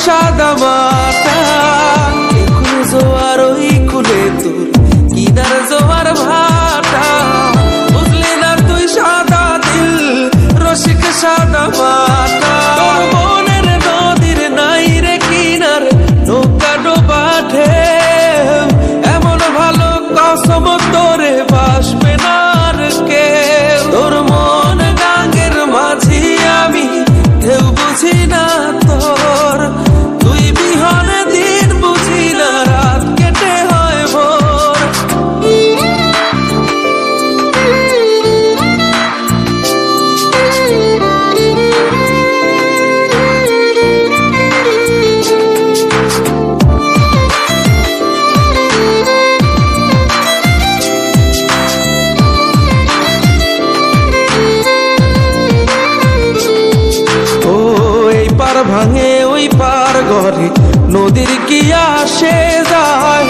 সাদা মাটা, একুল জোয়ার ওই কুলে তোর কিনার জোয়ার ভাটা, বুঝলি না তুই সাদা দিল রসিক সাদা মাটা। তোর মনের নদীর নাই রে কিনার নৌকা ডোবা ঢেউ, এমন ভালো কসম তোরে বাসবে না আর কেউ। তোর মন গাঙ্গের মাঝি আমি ঢেউ বুঝি না তোর, তুই বিহনে দিন বুঝি না রাত কেটে হয় ভোর। ভাঙে ওই পার ঘরে নদীর কি আসে যায়,